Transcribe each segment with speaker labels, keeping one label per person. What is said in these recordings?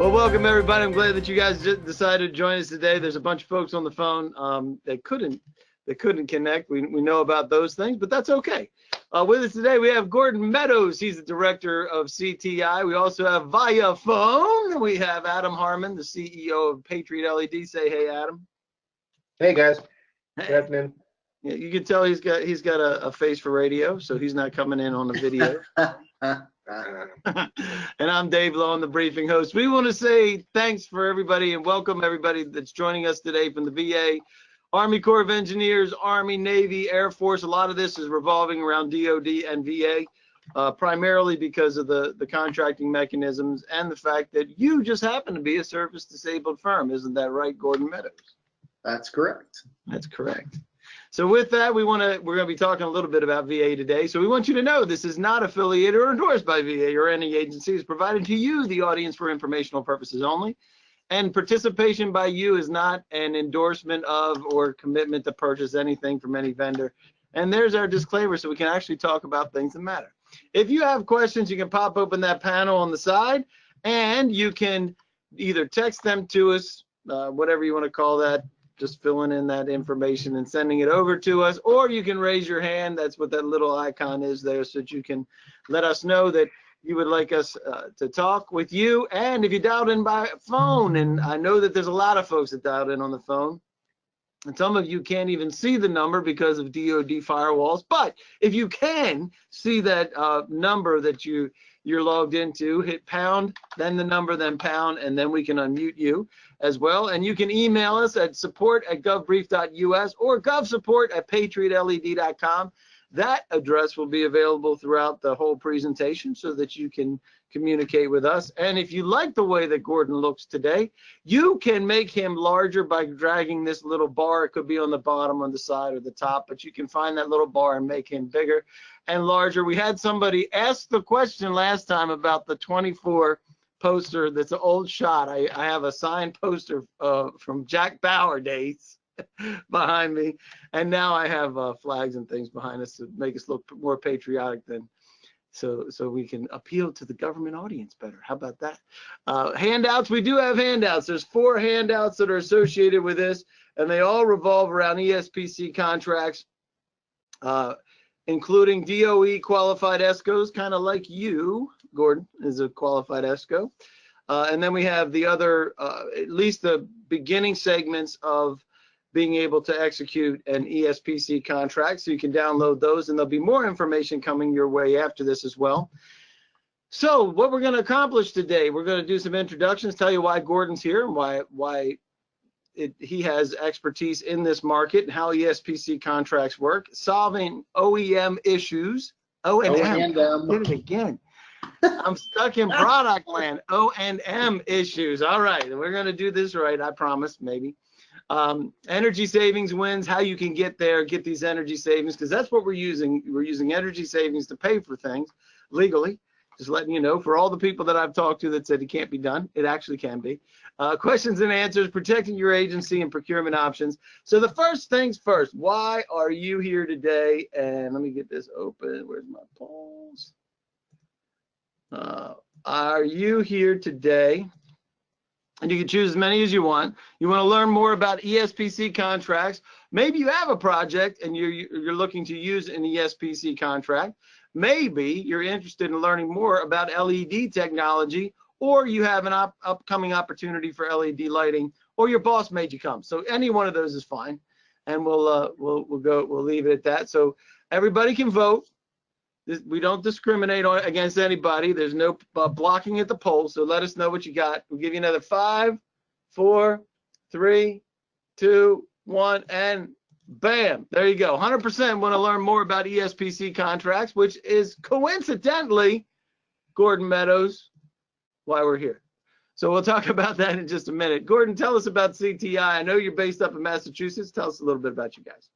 Speaker 1: Well, welcome everybody. I'm glad that you guys decided to join us today. There's a bunch of folks on the phone that couldn't connect. We know about those things, but that's okay. With us today, we have Gordon Meadows. He's the director of CTI. We also have via phone. We have Adam Harmon, the CEO of Patriot LED. Say hey, Adam.
Speaker 2: Hey guys.
Speaker 1: Hey.
Speaker 2: Good afternoon.
Speaker 1: Yeah, you can tell he's got a face for radio, so he's not coming in on the video. And I'm Dave Lowe, the briefing host. We want to say thanks for everybody and welcome everybody that's joining us today from the VA, Army Corps of Engineers, Army, Navy, Air Force. A lot of this is revolving around DOD and VA, primarily because of the contracting mechanisms and the fact that you just happen to be a service disabled firm. Isn't that right, Gordon Meadows?
Speaker 2: That's correct.
Speaker 1: That's correct. So with that, we're going to be talking a little bit about VA today. So we want you to know this is not affiliated or endorsed by VA or any agency. It's provided to you, the audience, for informational purposes only. And participation by you is not an endorsement of or commitment to purchase anything from any vendor. And there's our disclaimer, so we can actually talk about things that matter. If you have questions, you can pop open that panel on the side, and you can either text them to us, whatever you want to call that, just filling in that information and sending it over to us, or you can raise your hand. That's what that little icon is there, so that you can let us know that you would like us to talk with you. And if you dialed in by phone, and I know that there's a lot of folks that dialed in on the phone, and some of you can't even see the number because of DoD firewalls, but if you can see that number that you're logged into, hit pound, then the number, then pound, and then we can unmute you as well. And you can email us at support@govbrief.us or govsupport@patriotled.com. That address will be available throughout the whole presentation so that you can communicate with us. And if you like the way that Gordon looks today, you can make him larger by dragging this little bar. It could be on the bottom, on the side, or the top, but you can find that little bar and make him bigger and larger. We had somebody ask the question last time about the 24 poster. That's an old shot. I have a signed poster from Jack Bauer days behind me, and now I have flags and things behind us to make us look more patriotic than so we can appeal to the government audience better. How about that? Handouts, we do have handouts. There's 4 handouts that are associated with this, and they all revolve around ESPC contracts, including DOE qualified ESCOs, kind of like you, Gordon, is a qualified ESCO. And then we have the other, at least the beginning segments of being able to execute an ESPC contract. So you can download those, and there'll be more information coming your way after this as well. So what we're going to accomplish today, we're going to do some introductions, tell you why Gordon's here and why he has expertise in this market and how ESPC contracts work, solving OEM issues. O&M. Did it again. I'm stuck in product land. O&M issues. All right, we're going to do this right, I promise, maybe. Energy savings wins, how you can get there, get these energy savings, because that's what we're using. We're using energy savings to pay for things legally. Just letting you know, for all the people that I've talked to that said it can't be done, it actually can be. Questions and answers, protecting your agency and procurement options. So the first things first, why are you here today? And let me get this open. Where's my polls? Are you here today? And you can choose as many as you want. You want to learn more about ESPC contracts. Maybe you have a project and you're looking to use an ESPC contract. Maybe you're interested in learning more about LED technology, or you have an upcoming opportunity for LED lighting, or your boss made you come. So any one of those is fine, and we'll leave it at that. So everybody can vote. We don't discriminate against anybody. There's no blocking at the polls. So let us know what you got. We'll give you another 5, 4, 3, 2, 1, and bam, there you go. 100% want to learn more about ESPC contracts, which is coincidentally, Gordon Meadows, why we're here. So we'll talk about that in just a minute. Gordon, tell us about CTI. I know you're based up in Massachusetts. Tell us a little bit about you guys.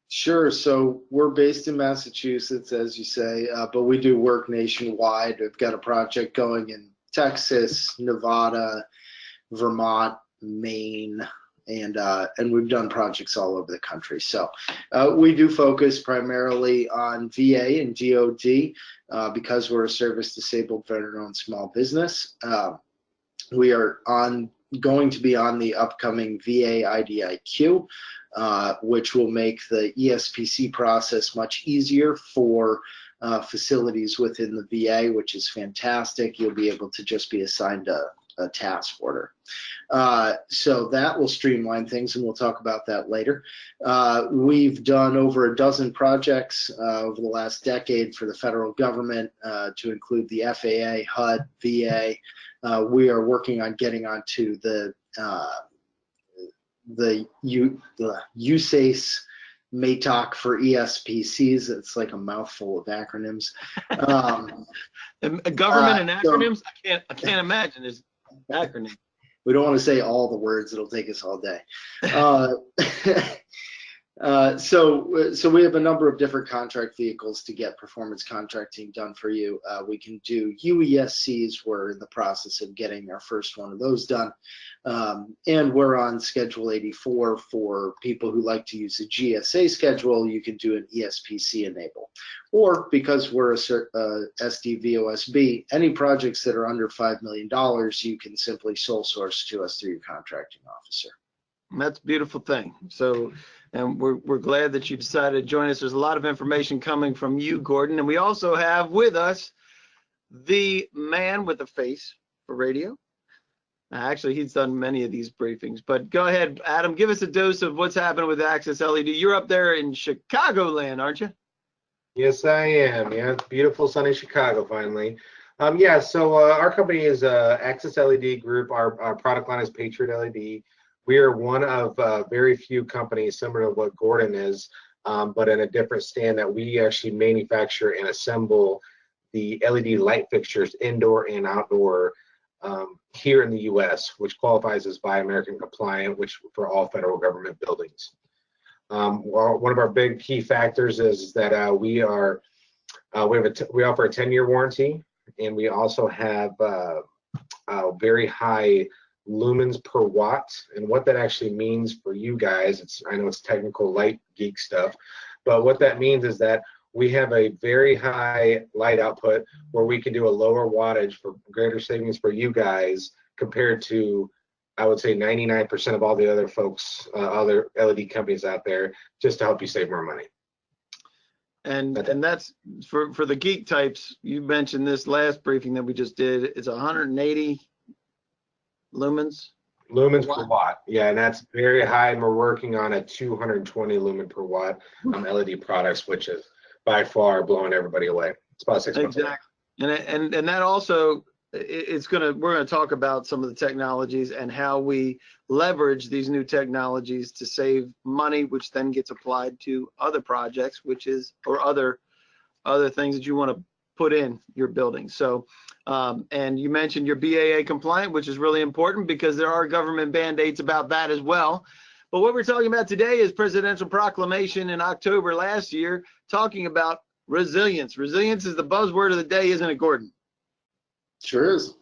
Speaker 2: Sure. So we're based in Massachusetts, as you say, but we do work nationwide. We've got a project going in Texas, Nevada, Vermont, Maine, and we've done projects all over the country. So we do focus primarily on VA and DoD because we're a service disabled veteran-owned small business. We are going to be on the upcoming VA IDIQ, which will make the ESPC process much easier for facilities within the VA, which is fantastic. You'll be able to just be assigned a task order. So that will streamline things, and we'll talk about that later. We've done over a dozen projects over the last decade for the federal government, to include the FAA, HUD, VA. We are working on getting onto the USACE MATOC for ESPCs. It's like a mouthful of acronyms.
Speaker 1: Government and acronyms. I can't imagine this acronym.
Speaker 2: We don't want to say all the words. It'll take us all day. So we have a number of different contract vehicles to get performance contracting done for you. We can do UESCs. We're in the process of getting our first one of those done. And we're on Schedule 84 for people who like to use a GSA schedule. You can do an ESPC enable. Or because we're a SDVOSB, any projects that are under $5 million, you can simply sole source to us through your contracting officer.
Speaker 1: That's a beautiful thing. So, and we're glad that you decided to join us. There's a lot of information coming from you, Gordon, and we also have with us the man with the face for radio. Actually, he's done many of these briefings, but go ahead, Adam, give us a dose of what's happening with Access LED. You're up there in Chicagoland, aren't you?
Speaker 3: Yes, I am. Yeah, it's beautiful, sunny Chicago finally. Yeah, so our company is Access LED Group. Our product line is Patriot LED. We are one of very few companies similar to what Gordon is, but in a different stand, that we actually manufacture and assemble the LED light fixtures indoor and outdoor here in the U.S., which qualifies as Buy American compliant, which for all federal government buildings. Well, one of our big key factors is that we offer a 10-year warranty, and we also have a very high lumens per watt. And what that actually means for you guys, I know it's technical light geek stuff, but what that means is that we have a very high light output where we can do a lower wattage for greater savings for you guys compared to, I would say, 99% of all the other folks, other LED companies out there, just to help you save more money.
Speaker 1: And that's for the geek types. You mentioned this last briefing that we just did. It's 180 lumens
Speaker 3: per watt. Yeah, and that's very high, and we're working on a 220 lumen per watt LED products, which is by far blowing everybody away. It's about 6 months away.
Speaker 1: And that also, we're gonna talk about some of the technologies and how we leverage these new technologies to save money, which then gets applied to other projects, or other things that you want to put in your building. So, and you mentioned your BAA compliant, which is really important because there are government mandates about that as well. But what we're talking about today is presidential proclamation in October last year, talking about resilience. Resilience is the buzzword of the day, isn't it, Gordon?
Speaker 2: Sure is.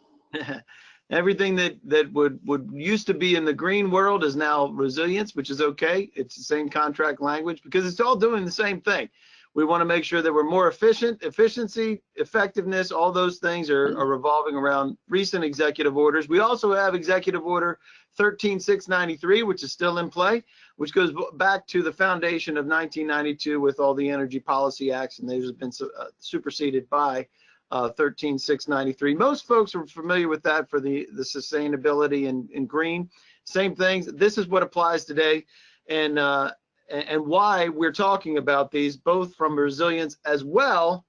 Speaker 1: Everything that would used to be in the green world is now resilience, which is okay. It's the same contract language because it's all doing the same thing. We want to make sure that we're more efficient. Efficiency, effectiveness, all those things are revolving around recent executive orders. We also have Executive Order 13693, which is still in play, which goes back to the foundation of 1992 with all the energy policy acts, and those have been superseded by 13693. Most folks are familiar with that for the sustainability and green. Same things. This is what applies today, and why we're talking about these, both from resilience as well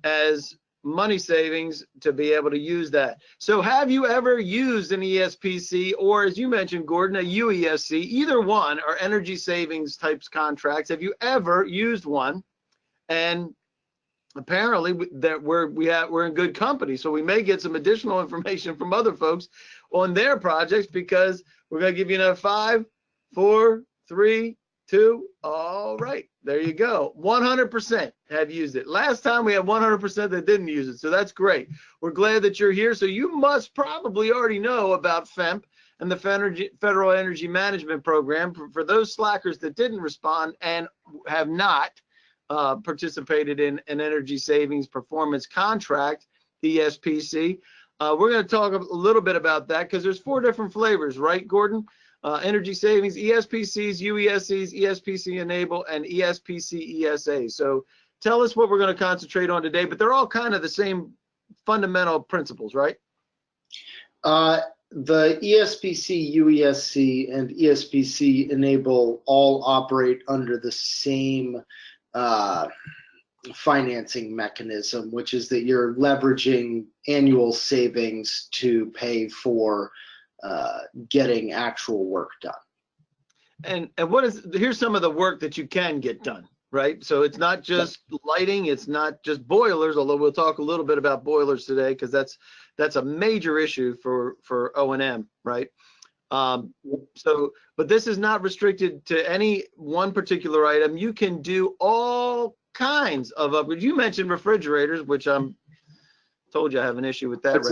Speaker 1: as money savings to be able to use that. So have you ever used an ESPC, or as you mentioned, Gordon, a UESC, either one, or energy savings types contracts? Have you ever used one? And apparently that we're in good company, so we may get some additional information from other folks on their projects, because we're going to give you another 5, 4, 3, 2. All right, there you go. 100% have used it. Last time we had 100% that didn't use it, so that's great. We're glad that you're here. So you must probably already know about FEMP and the Federal Energy Management Program. For those slackers that didn't respond and have not participated in an energy savings performance contract, ESPC, We're going to talk a little bit about that because there's 4 different flavors, right, Gordon? Energy savings, ESPCs, UESCs, ESPC Enable, and ESPC ESA. So tell us what we're going to concentrate on today, but they're all kind of the same fundamental principles, right?
Speaker 2: The ESPC, UESC, and ESPC Enable all operate under the same financing mechanism, which is that you're leveraging annual savings to pay for getting actual work done.
Speaker 1: And here's some of the work that you can get done, right? So it's not just lighting, it's not just boilers, although we'll talk a little bit about boilers today because that's a major issue for O&M, right? But this is not restricted to any one particular item. You can do all kinds of upgrades. You mentioned refrigerators, which I'm told you I have an issue with that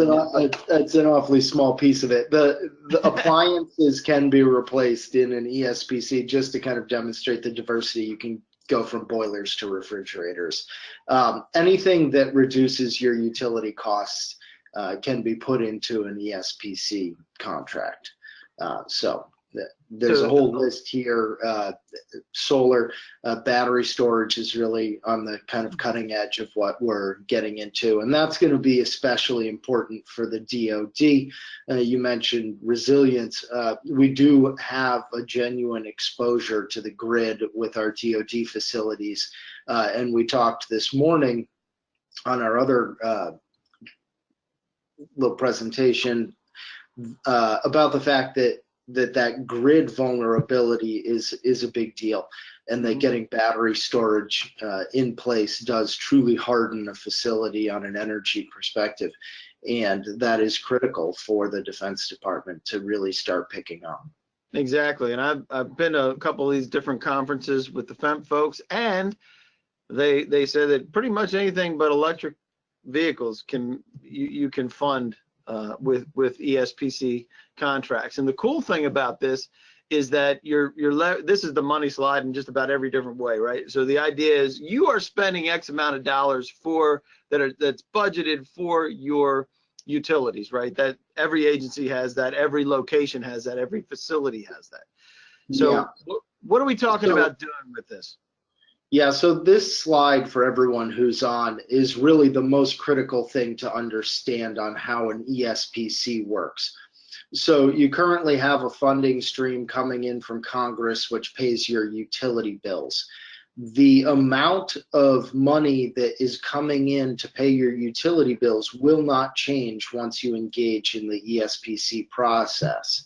Speaker 2: That's an awfully small piece of it. The appliances can be replaced in an ESPC just to kind of demonstrate the diversity. You can go from boilers to refrigerators. Anything that reduces your utility costs can be put into an ESPC contract. There's a whole list here. Solar, battery storage is really on the kind of cutting edge of what we're getting into, and that's going to be especially important for the DoD. You mentioned resilience. We do have a genuine exposure to the grid with our DoD facilities, and we talked this morning on our other little presentation about the fact that grid vulnerability is a big deal, and that getting battery storage in place does truly harden a facility on an energy perspective, and that is critical for the Defense Department to really start picking up.
Speaker 1: Exactly, and I've been to a couple of these different conferences with the FEMP folks, and they said that pretty much anything but electric vehicles you can fund with ESPC contracts. And the cool thing about this is that this is the money slide in just about every different way, right? So the idea is you are spending X amount of dollars that's budgeted for your utilities, right? That every agency has that, every location has that, every facility has that. So yeah. What are we talking about doing with this?
Speaker 2: Yeah, so this slide for everyone who's on is really the most critical thing to understand on how an ESPC works. So you currently have a funding stream coming in from Congress which pays your utility bills. The amount of money that is coming in to pay your utility bills will not change once you engage in the ESPC process.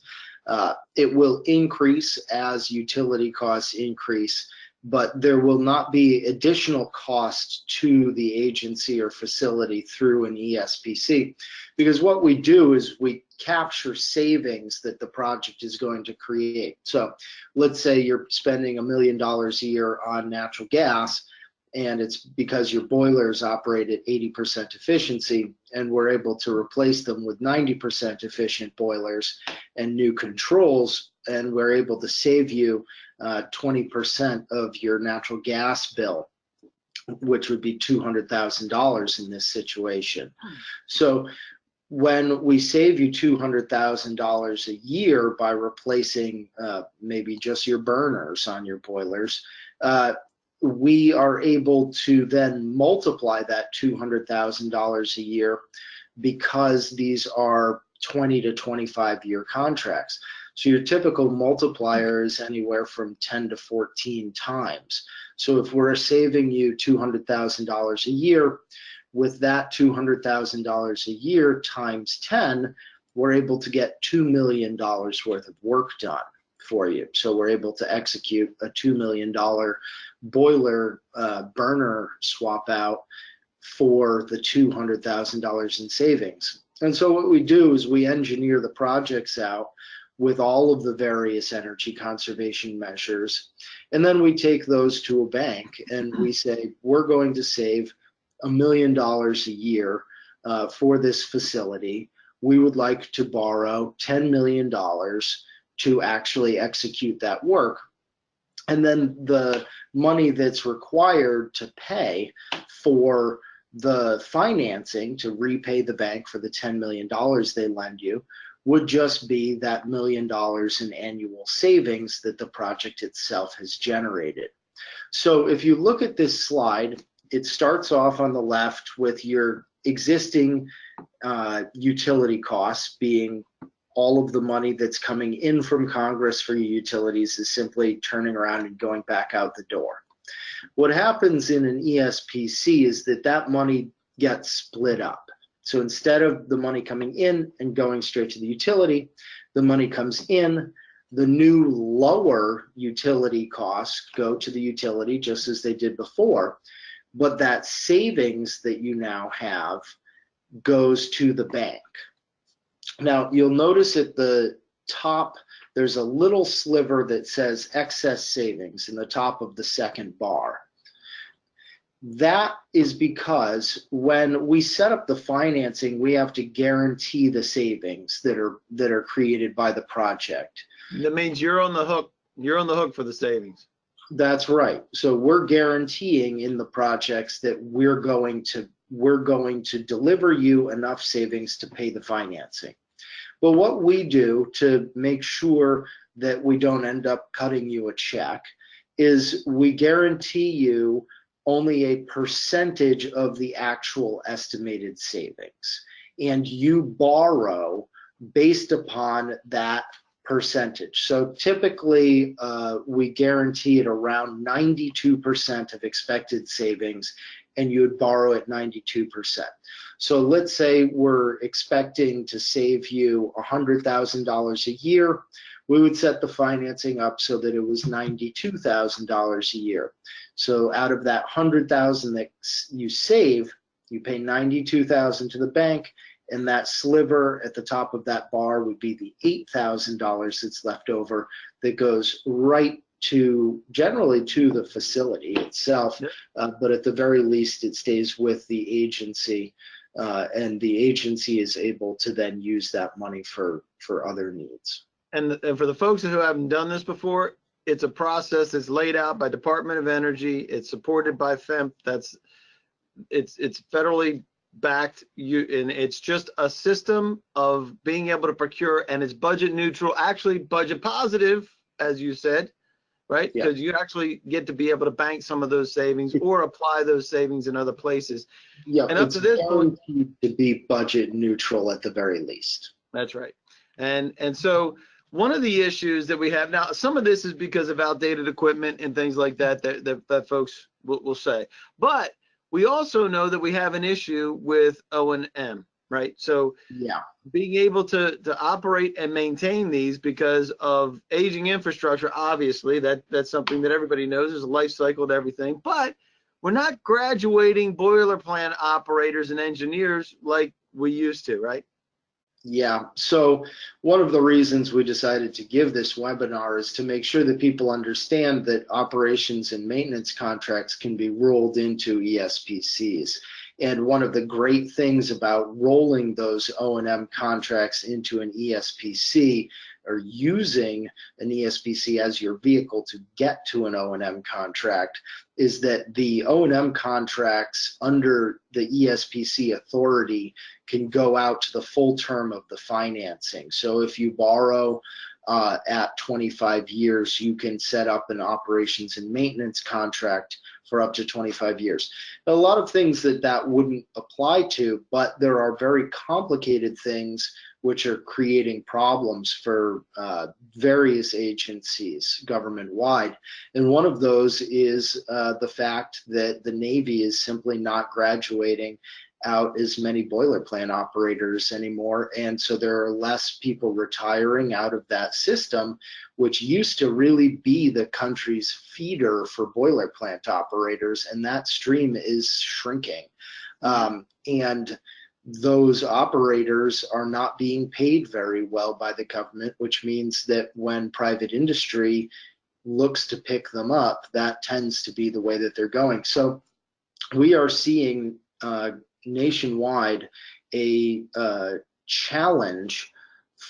Speaker 2: It will increase as utility costs increase, but there will not be additional cost to the agency or facility through an ESPC, because what we do is we capture savings that the project is going to create. So let's say you're spending $1 million a year on natural gas, and it's because your boilers operate at 80% efficiency, and we're able to replace them with 90% efficient boilers and new controls, and we're able to save you 20% of your natural gas bill, which would be $200,000 in this situation. So when we save you $200,000 a year by replacing maybe just your burners on your boilers, we are able to then multiply that $200,000 a year, because these are 20 to 25 year contracts. So your typical multiplier is anywhere from 10 to 14 times. So if we're saving you $200,000 a year, with that $200,000 a year times 10, we're able to get $2 million worth of work done for you. So we're able to execute a $2 million boiler burner swap out for the $200,000 in savings. And so what we do is we engineer the projects out with all of the various energy conservation measures, and then we take those to a bank and we say, we're going to save $1 million a year for this facility. We would like to borrow $10 million to actually execute that work. And then the money that's required to pay for the financing to repay the bank for the $10 million they lend you would just be that $1 million in annual savings that the project itself has generated. So if you look at this slide, it starts off on the left with your existing utility costs being all of the money that's coming in from Congress for your utilities is simply turning around and going back out the door. What happens in an ESPC is that that money gets split up. So instead of the money coming in and going straight to the utility, the money comes in, the new lower utility costs go to the utility just as they did before, but that savings that you now have goes to the bank. Now, you'll notice at the top, there's a little sliver that says excess savings in the top of the second bar. That is because when we set up the financing, we have to guarantee the savings that are created by the project.
Speaker 1: That means you're on the hook. You're on the hook for the savings.
Speaker 2: That's right. So we're guaranteeing in the projects that we're going to deliver you enough savings to pay the financing. But what we do to make sure that we don't end up cutting you a check is we guarantee you only a percentage of the actual estimated savings, and you borrow based upon that percentage. So typically we guarantee it around 92% of expected savings, and you would borrow at 92%. So let's say we're expecting to save you $100,000 a year. We would set the financing up so that it was $92,000 a year. So out of that $100,000 that you save, you pay $92,000 to the bank, and that sliver at the top of that bar would be the $8,000 that's left over that goes right to generally to the facility itself, but at the very least it stays with the agency, and the agency is able to then use that money for other needs.
Speaker 1: And for the folks who haven't done this before, it's a process that's laid out by Department of Energy. It's supported by FEMP. It's federally backed, and it's just a system of being able to procure, and it's budget neutral, actually budget positive, as you said, right? Because you actually get to be able to bank some of those savings or apply those savings in other places.
Speaker 2: Yeah,
Speaker 1: and up to this point,
Speaker 2: to be budget neutral at the very least.
Speaker 1: That's right. And so one of the issues that we have now, some of this is because of outdated equipment and things like that folks will say. But we also know that we have an issue with O&M, right? So being able to operate and maintain these because of aging infrastructure, obviously, that's something that everybody knows. There's a life cycle to everything. But we're not graduating boiler plant operators and engineers like we used to, right?
Speaker 2: Yeah, so one of the reasons we decided to give this webinar is to make sure that people understand that operations and maintenance contracts can be rolled into ESPCs. And one of the great things about rolling those O&M contracts into an ESPC, or using an ESPC as your vehicle to get to an O&M contract, is that the O&M contracts under the ESPC authority can go out to the full term of the financing. So if you borrow at 25 years, you can set up an operations and maintenance contract for up to 25 years. A lot of things that wouldn't apply to, but there are very complicated things which are creating problems for various agencies government-wide. And one of those is the fact that the Navy is simply not graduating out as many boiler plant operators anymore, and so there are less people retiring out of that system, which used to really be the country's feeder for boiler plant operators, and that stream is shrinking. And those operators are not being paid very well by the government, which means that when private industry looks to pick them up, that tends to be the way that they're going. So we are seeing nationwide a challenge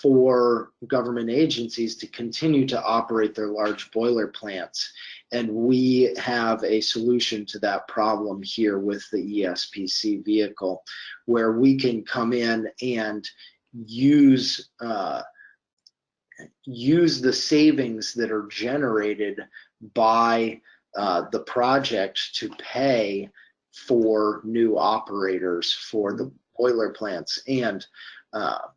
Speaker 2: for government agencies to continue to operate their large boiler plants. And we have a solution to that problem here with the ESPC vehicle, where we can come in and use the savings that are generated by the project to pay for new operators for the boiler plants. And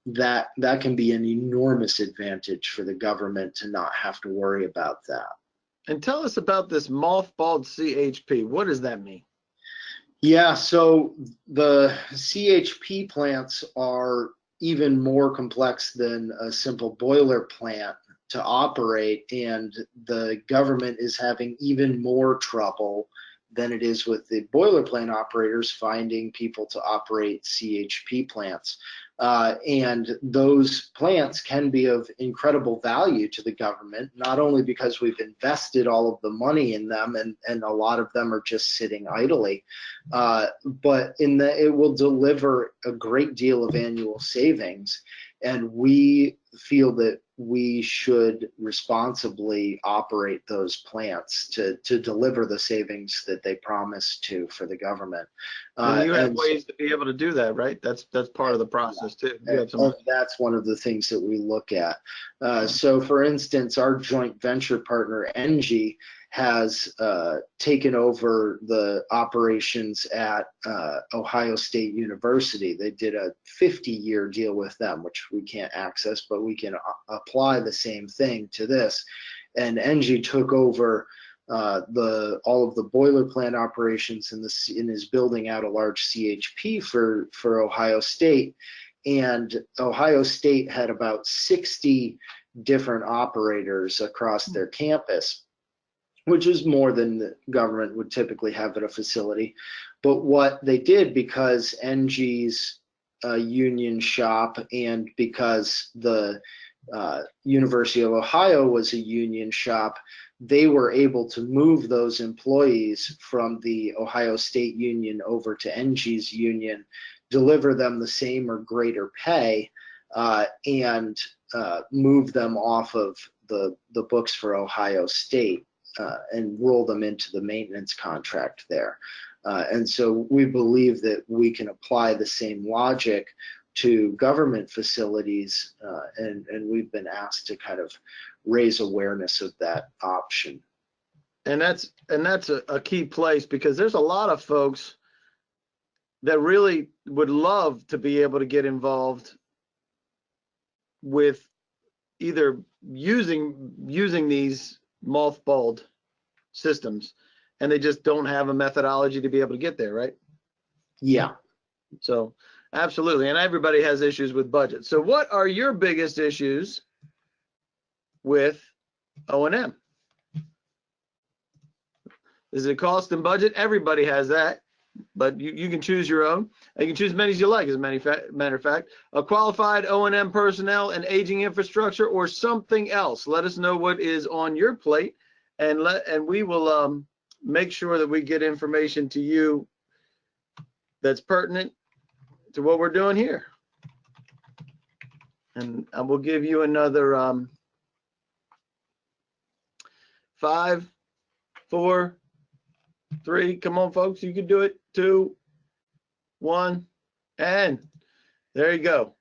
Speaker 2: that can be an enormous advantage for the government to not have to worry about that.
Speaker 1: And tell us about this mothballed CHP. What does that mean?
Speaker 2: Yeah, so the CHP plants are even more complex than a simple boiler plant to operate, and the government is having even more trouble than it is with the boiler plant operators finding people to operate CHP plants. And those plants can be of incredible value to the government, not only because we've invested all of the money in them and a lot of them are just sitting idly, but in that it will deliver a great deal of annual savings. And we feel that we should responsibly operate those plants to deliver the savings that they promise to for the government.
Speaker 1: And you have ways to be able to do that, right? That's part of the process too.
Speaker 2: And that's one of the things that we look at. So for instance, our joint venture partner, Engie, has taken over the operations at Ohio State University. They did a 50-year deal with them, which we can't access, but we can apply the same thing to this. And Engie took over all of the boiler plant operations and is building out a large CHP for Ohio State. And Ohio State had about 60 different operators across their campus, which is more than the government would typically have at a facility. But what they did, because Engie's a union shop and because the University of Ohio was a union shop, they were able to move those employees from the Ohio State Union over to Engie's union, deliver them the same or greater pay, and move them off of the books for Ohio State. And roll them into the maintenance contract there. And so we believe that we can apply the same logic to government facilities, and we've been asked to kind of raise awareness of that option.
Speaker 1: And that's a key place, because there's a lot of folks that really would love to be able to get involved with either using these mothballed systems, and they just don't have a methodology to be able to get there, right?
Speaker 2: Yeah.
Speaker 1: So absolutely. And everybody has issues with budget. So what are your biggest issues with O&M? Is it cost and budget? Everybody has that, but you can choose your own. You can choose as many as you like, as a matter of fact. A qualified O&M personnel and aging infrastructure, or something else. Let us know what is on your plate, and we will make sure that we get information to you that's pertinent to what we're doing here. And I will give you another 5, 4, 3. Come on, folks, you can do it. 2, 1, and there you go.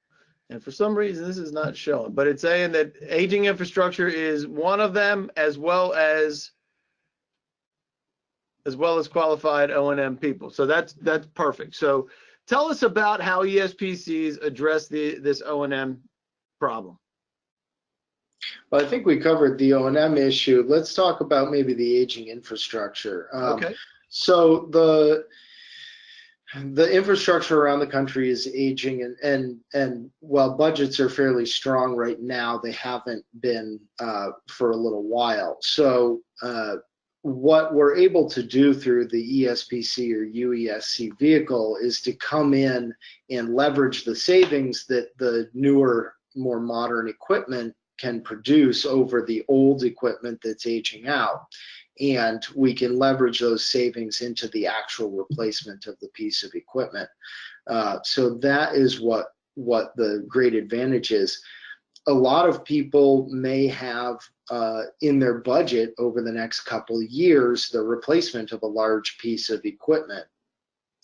Speaker 1: And for some reason, this is not showing, but it's saying that aging infrastructure is one of them, as well as qualified O&M people. So that's perfect. So tell us about how ESPCs address this O&M problem.
Speaker 2: Well, I think we covered the O&M issue. Let's talk about maybe the aging infrastructure.
Speaker 1: Okay.
Speaker 2: So the infrastructure around the country is aging, and while budgets are fairly strong right now, they haven't been for a little while. So what we're able to do through the ESPC or UESC vehicle is to come in and leverage the savings that the newer, more modern equipment can produce over the old equipment that's aging out. And we can leverage those savings into the actual replacement of the piece of equipment. So that is what the great advantage is. a lot of people may have in their budget over the next couple of years the replacement of a large piece of equipment.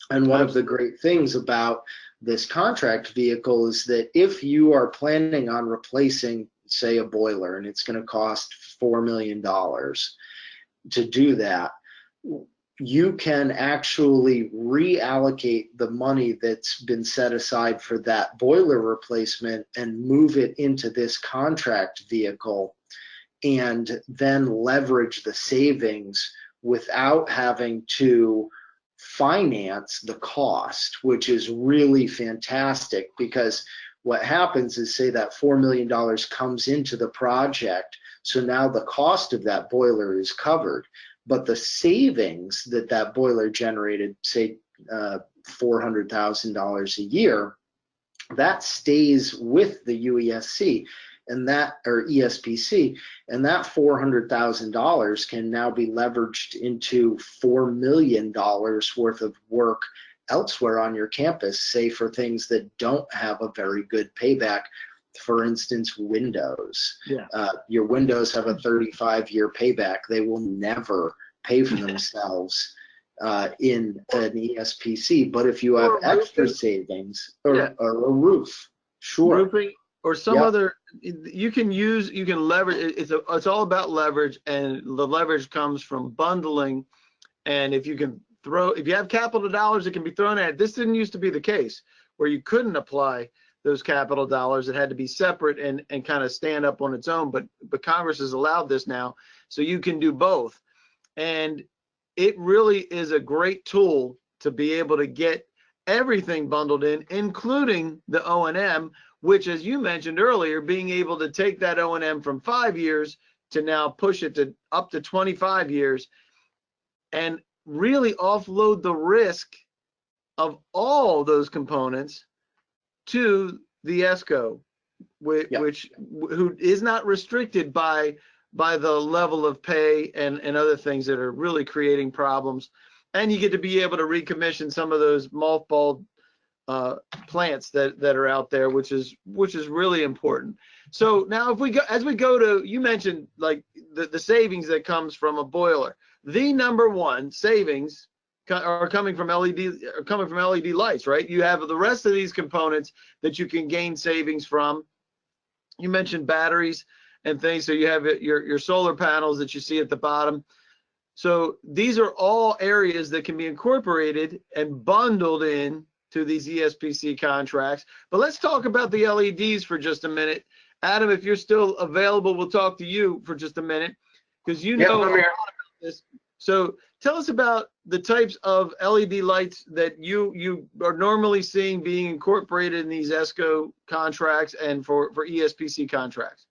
Speaker 2: And one of the great things about this contract vehicle is that if you are planning on replacing, say, a boiler, and it's going to cost $4 million to do that, you can actually reallocate the money that's been set aside for that boiler replacement and move it into this contract vehicle, and then leverage the savings without having to finance the cost, which is really fantastic. Because what happens is, say that $4 million comes into the project, so now the cost of that boiler is covered, but the savings that that boiler generated, say $400,000 a year, that stays with the UESC and that, or ESPC, and that $400,000 can now be leveraged into $4 million worth of work elsewhere on your campus, say for things that don't have a very good payback. For instance, windows.
Speaker 1: Yeah.
Speaker 2: Your windows have a 35-year payback. They will never pay for themselves in an ESPC. But if you have extra savings, or a roof, sure.
Speaker 1: Roofing or some other, you can leverage. It's all about leverage, and the leverage comes from bundling. And if you have capital dollars that can be thrown at it, this didn't used to be the case where you couldn't apply those capital dollars. It had to be separate and kind of stand up on its own, but Congress has allowed this now, so you can do both. And it really is a great tool to be able to get everything bundled in, including the O&M, which, as you mentioned earlier, being able to take that O&M from 5 years to now push it to up to 25 years and really offload the risk of all those components to the ESCO, who is not restricted by the level of pay and other things that are really creating problems. And you get to be able to recommission some of those mothballed plants that are out there, which is really important. So now as we go to, you mentioned like the savings that comes from a boiler. The number one savings are coming from LED lights, right? You have the rest of these components that you can gain savings from. You mentioned batteries and things, so you have your solar panels that you see at the bottom. So these are all areas that can be incorporated and bundled in to these ESPC contracts. But let's talk about the LEDs for just a minute. Adam, if you're still available, we'll talk to you for just a minute, because you know a lot about this. So tell us about the types of LED lights that you are normally seeing being incorporated in these ESCO contracts and for ESPC contracts.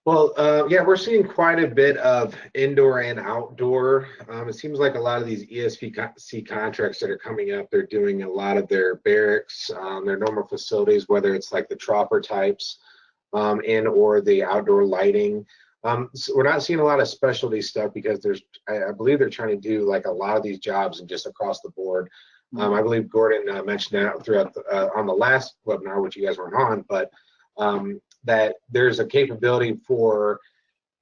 Speaker 3: Well, yeah, we're seeing quite a bit of indoor and outdoor. It seems like a lot of these ESPC contracts that are coming up, they're doing a lot of their barracks, their normal facilities, whether it's like the tropper types and or the outdoor lighting. So we're not seeing a lot of specialty stuff because I believe they're trying to do like a lot of these jobs and just across the board. I believe Gordon mentioned that throughout on the last webinar, which you guys weren't on, but that there's a capability for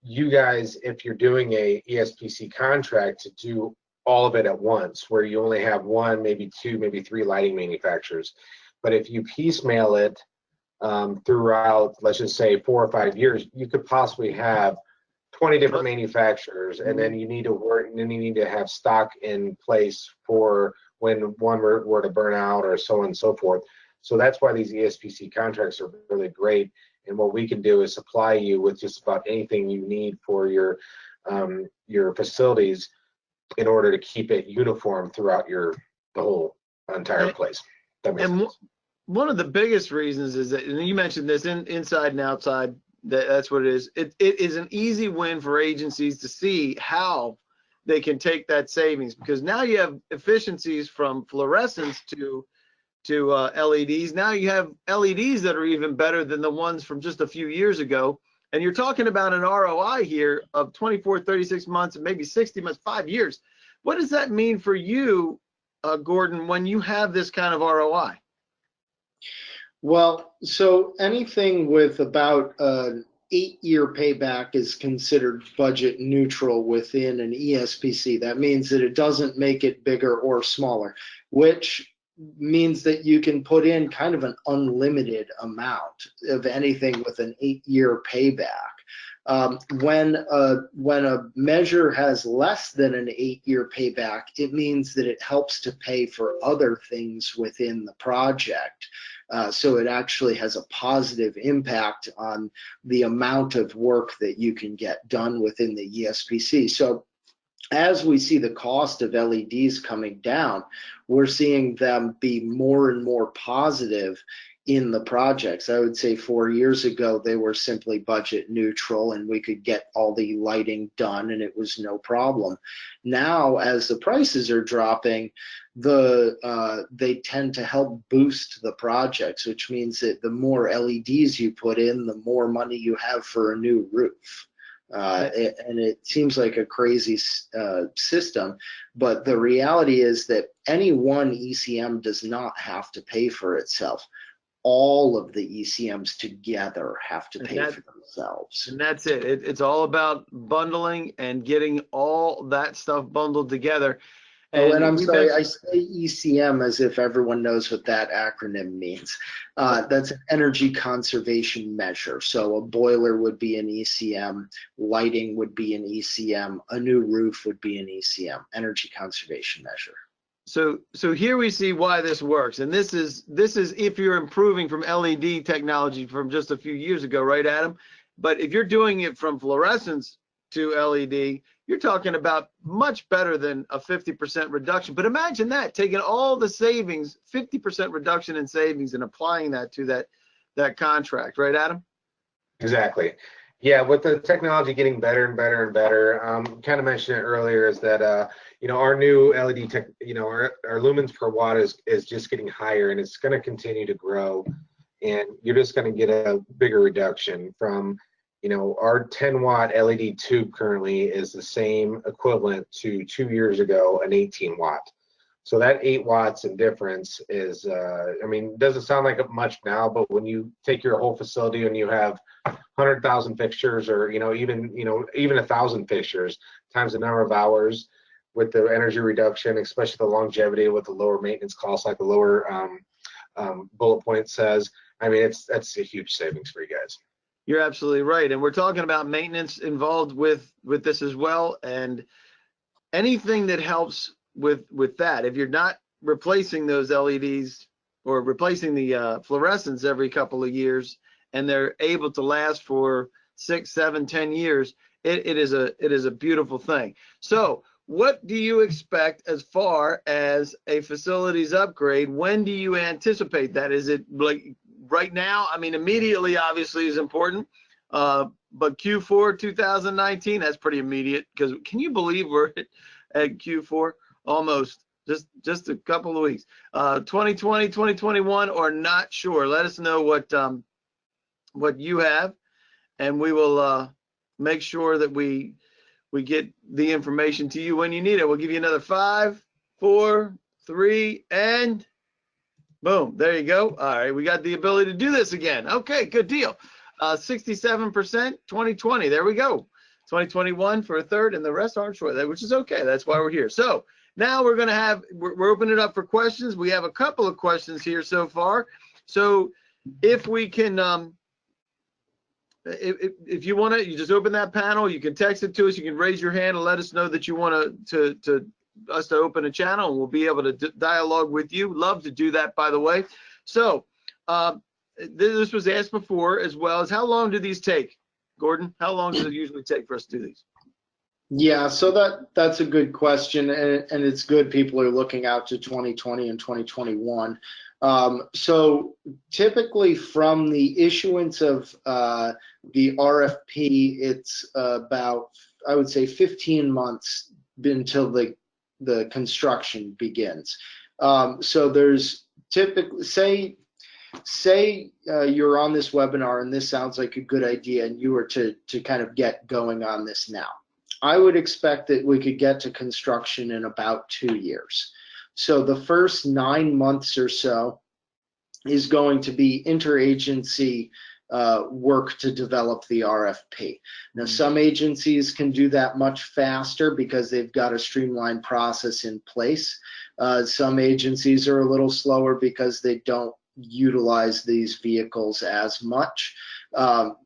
Speaker 3: you guys, if you're doing a ESPC contract, to do all of it at once, where you only have one, maybe two, maybe three lighting manufacturers. But if you piecemeal it throughout, let's just say 4 or 5 years, you could possibly have 20 different manufacturers, and then you need to work, and then you need to have stock in place for when one were to burn out, or so on and so forth. So that's why these ESPC contracts are really great. And what we can do is supply you with just about anything you need for your facilities in order to keep it uniform throughout the whole entire place. That makes sense.
Speaker 1: One of the biggest reasons is that, and you mentioned this, inside and outside, that's what it is. It is an easy win for agencies to see how they can take that savings, because now you have efficiencies from fluorescence to LEDs. Now you have LEDs that are even better than the ones from just a few years ago. And you're talking about an ROI here of 24, 36 months, and maybe 60 months, 5 years. What does that mean for you, Gordon, when you have this kind of ROI?
Speaker 2: Well, so anything with about an 8-year payback is considered budget neutral within an ESPC. That means that it doesn't make it bigger or smaller, which means that you can put in kind of an unlimited amount of anything with an 8-year payback. When a measure has less than an 8-year payback, it means that it helps to pay for other things within the project. So it actually has a positive impact on the amount of work that you can get done within the ESPC. So as we see the cost of LEDs coming down, we're seeing them be more and more positive in the projects. I would say 4 years ago, they were simply budget neutral and we could get all the lighting done and it was no problem. Now, as the prices are dropping, they tend to help boost the projects, which means that the more LEDs you put in, the more money you have for a new roof. And it seems like a crazy system, but the reality is that any one ECM does not have to pay for itself. All of the ECMs together have to pay for themselves.
Speaker 1: And that's it. It's all about bundling and getting all that stuff bundled together.
Speaker 2: And I'm sorry, I say ECM as if everyone knows what that acronym means. That's an energy conservation measure. So a boiler would be an ECM, lighting would be an ECM, a new roof would be an ECM, energy conservation measure.
Speaker 1: So here we see why this works. And this is if you're improving from LED technology from just a few years ago, right, Adam? But if you're doing it from fluorescence to LED, you're talking about much better than a 50% reduction. But imagine that, taking all the savings, 50% reduction in savings, and applying that to that contract, right, Adam? Exactly.
Speaker 3: Yeah, with the technology getting better and better and better, kind of mentioned it earlier, is that our new LED tech, our lumens per watt is just getting higher, and it's going to continue to grow, and you're just going to get a bigger reduction from. Our 10-watt LED tube currently is the same equivalent to 2 years ago, an 18-watt. So that 8 watts in difference is, it doesn't sound like much now, but when you take your whole facility and you have 100,000 fixtures, or even 1,000 fixtures times the number of hours, with the energy reduction, especially the longevity with the lower maintenance costs, like the lower bullet point says, that's a huge savings for you guys.
Speaker 1: You're absolutely right. And we're talking about maintenance involved with this as well. And anything that helps with that, if you're not replacing those LEDs or replacing the fluorescents every couple of years, and they're able to last for 6, 7, 10 years, it is a beautiful thing. So what do you expect as far as a facilities upgrade? When do you anticipate that? Is it like right now? Immediately obviously is important, but Q4 2019, that's pretty immediate, because can you believe we're at Q4 almost, just a couple of weeks. 2020, 2021, or not sure. Let us know what you have, and we will make sure that we get the information to you when you need it. We'll give you another 5, 4, 3, and boom, there you go. All right, we got the ability to do this again. Okay, good deal. 67%, 2020, there we go. 2021 for a third, and the rest aren't sure, which is okay. That's why we're here. So now we're opening it up for questions. We have a couple of questions here so far. So if we can, if you want to, you just open that panel. You can text it to us. You can raise your hand and let us know that you want to open a channel, and we'll be able to dialogue with you. Love to do that, by the way. So this was asked before, as well as how long do these take, Gordon? How long does it usually take for us to do these?
Speaker 2: Yeah, so that's a good question, and it's good people are looking out to 2020 and 2021. So typically from the issuance of the RFP, it's about, I would say, 15 months until the construction begins. So there's typically, say you're on this webinar and this sounds like a good idea, and you were to kind of get going on this now. I would expect that we could get to construction in about 2 years. So the first 9 months or so is going to be interagency work to develop the RFP. Now, some agencies can do that much faster because they've got a streamlined process in place. Some agencies are a little slower because they don't utilize these vehicles as much. The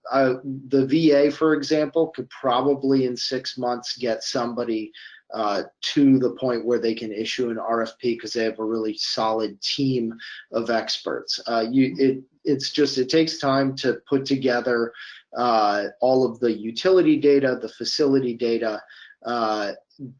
Speaker 2: VA, for example, could probably in 6 months get somebody to the point where they can issue an RFP because they have a really solid team of experts. It takes time to put together all of the utility data, the facility data,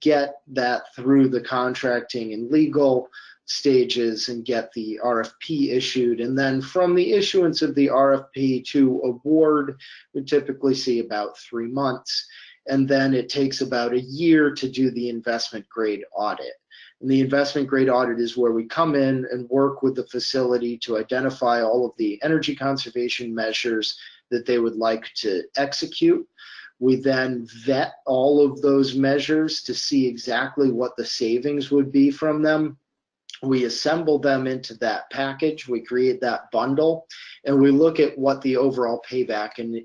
Speaker 2: get that through the contracting and legal stages and get the RFP issued. And then from the issuance of the RFP to award, we typically see about 3 months. And then it takes about a year to do the investment grade audit. And the investment grade audit is where we come in and work with the facility to identify all of the energy conservation measures that they would like to execute. We then vet all of those measures to see exactly what the savings would be from them. We assemble them into that package, we create that bundle, and we look at what the overall payback, and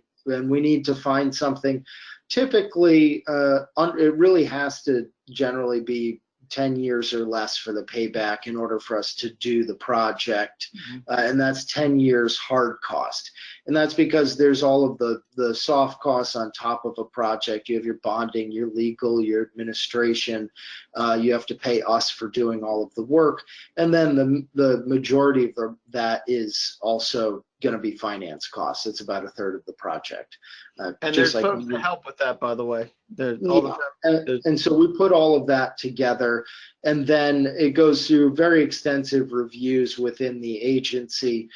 Speaker 2: we need to find something. Typically, it really has to generally be 10 years or less for the payback in order for us to do the project. And that's 10 years hard cost. And that's because there's all of the soft costs on top of a project. You have your bonding, your legal, your administration. You have to pay us for doing all of the work. And then the majority of that is also going to be finance costs. It's about a third of the project.
Speaker 1: And there's folks to help with that, by the way.
Speaker 2: And so we put all of that together, and then it goes through very extensive reviews within the agency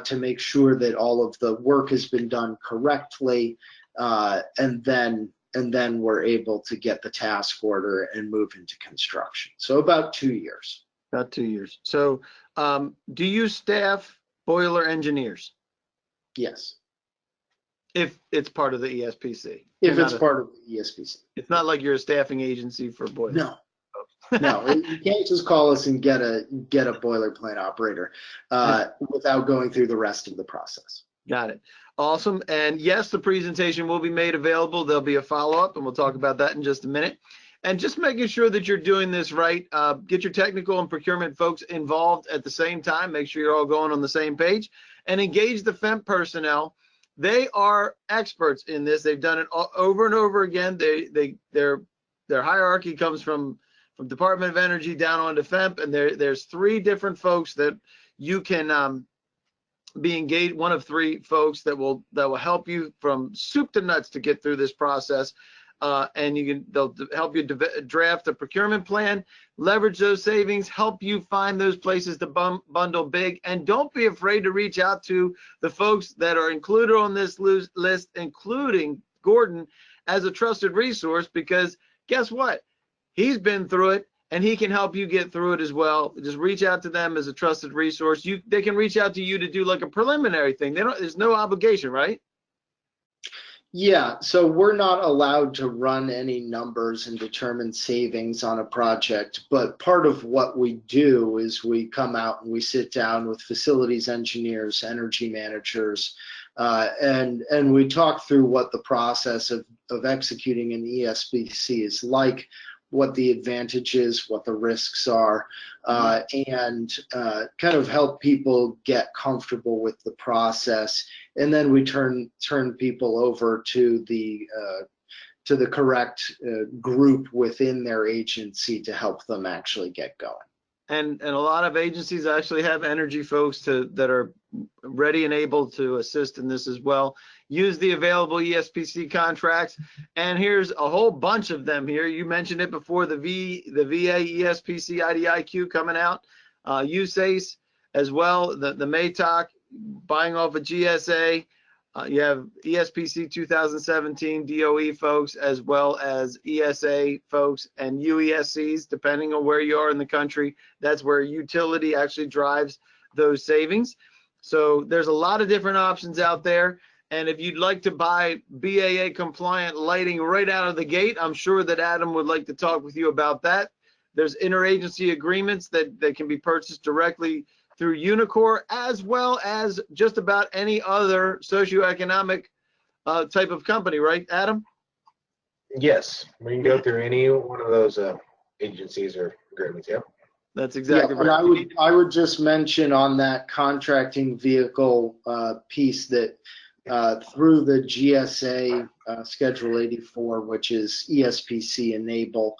Speaker 2: to make sure that all of the work has been done correctly, and then we're able to get the task order and move into construction. So about 2 years.
Speaker 1: About 2 years. So do you staff boiler engineers?
Speaker 2: Yes.
Speaker 1: If it's part of the ESPC.
Speaker 2: If it's part of the ESPC.
Speaker 1: It's not like you're a staffing agency for boilers.
Speaker 2: No. No, you can't just call us and get a boiler plant operator without going through the rest of the process.
Speaker 1: Got it. Awesome. And yes, the presentation will be made available. There'll be a follow-up, and we'll talk about that in just a minute. And just making sure that you're doing this right. Get your technical and procurement folks involved at the same time. Make sure you're all going on the same page, and engage the FEMP personnel. They are experts in this. They've done it over and over again. Their hierarchy comes from Department of Energy down onto FEMP, and there's 3 different folks that you can be engaged. One of 3 folks that will help you from soup to nuts to get through this process. And they'll help you draft a procurement plan, leverage those savings, help you find those places to bundle big, and don't be afraid to reach out to the folks that are included on this list, including Gordon, as a trusted resource, because guess what? He's been through it, and he can help you get through it as well. Just reach out to them as a trusted resource. They can reach out to you to do like a preliminary thing. There's no obligation, right?
Speaker 2: Yeah, so we're not allowed to run any numbers and determine savings on a project, but part of what we do is we come out and we sit down with facilities engineers, energy managers, and we talk through what the process of executing an ESPC is like, what the advantages, what the risks are, and kind of help people get comfortable with the process. And then we turn people over to the correct group within their agency to help them actually get going.
Speaker 1: And a lot of agencies actually have energy folks that are ready and able to assist in this as well. Use the available ESPC contracts, and here's a whole bunch of them here. You mentioned it before, the VA ESPC IDIQ coming out, USACE as well, the MATOC buying off of GSA. You have ESPC 2017 DOE folks, as well as ESA folks and UESCs, depending on where you are in the country. That's where utility actually drives those savings. So there's a lot of different options out there. And if you'd like to buy BAA compliant lighting right out of the gate, I'm sure that Adam would like to talk with you about that. There's interagency agreements that can be purchased directly through Unicor, as well as just about any other socioeconomic type of company, right, Adam?
Speaker 3: Yes, we can go through any one of those agencies or agreements. Yep.
Speaker 1: That's
Speaker 2: Yeah,
Speaker 1: exactly
Speaker 2: and
Speaker 1: right.
Speaker 2: I would just mention on that contracting vehicle piece that through the GSA Schedule 84, which is ESPC Enable,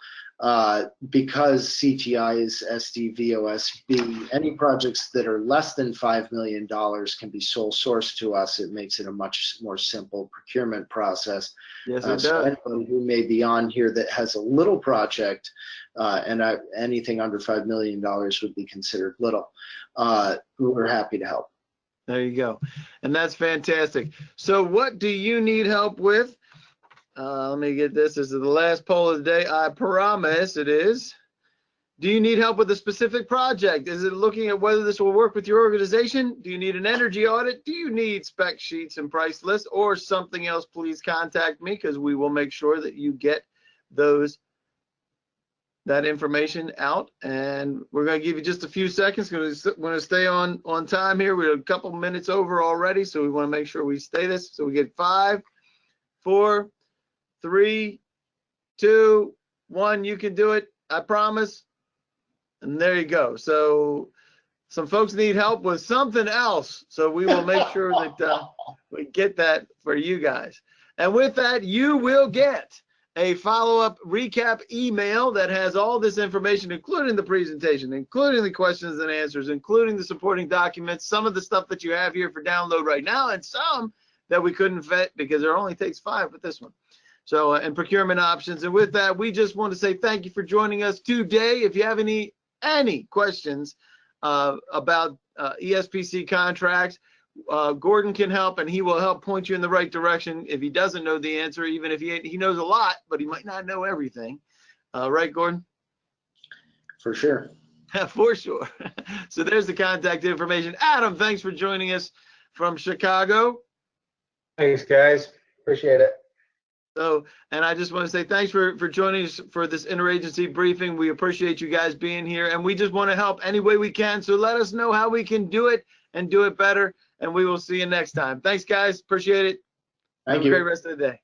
Speaker 2: because CTI is SDVOSB, any projects that are less than $5 million can be sole sourced to us. It makes it a much more simple procurement process.
Speaker 1: Yes, it
Speaker 2: So
Speaker 1: does.
Speaker 2: anyone who may be on here that has a little project and anything under $5 million would be considered little, we're happy to help.
Speaker 1: There you go. And that's fantastic. So what do you need help with? Let me get this. This is the last poll of the day. I promise it is. Do you need help with a specific project? Is it looking at whether this will work with your organization? Do you need an energy audit? Do you need spec sheets and price lists or something else? Please contact me because we will make sure that you get that information out. And we're going to give you just a few seconds because we're going to stay on time here. We're a couple minutes over already, so we want to make sure we stay this. So we get 5, 4, 3, 2, 1. You can do it. I promise. And there you go. So some folks need help with something else. So we will make sure that we get that for you guys. And with that, you will get a follow-up recap email that has all this information, including the presentation, including the questions and answers, including the supporting documents, some of the stuff that you have here for download right now, and some that we couldn't fit because it only takes 5 with this one. So, and procurement options. And with that, we just want to say thank you for joining us today. If you have any questions about ESPC contracts, Gordon can help, and he will help point you in the right direction if he doesn't know the answer, even if he knows a lot, but he might not know everything. Right, Gordon?
Speaker 2: For sure.
Speaker 1: For sure. So there's the contact information. Adam, thanks for joining us from Chicago.
Speaker 3: Thanks, guys. Appreciate it.
Speaker 1: So, and I just want to say thanks for joining us for this interagency briefing. We appreciate you guys being here, and we just want to help any way we can. So let us know how we can do it and do it better, and we will see you next time. Thanks, guys. Appreciate it.
Speaker 2: Thank
Speaker 1: Have
Speaker 2: you.
Speaker 1: a great rest of the day.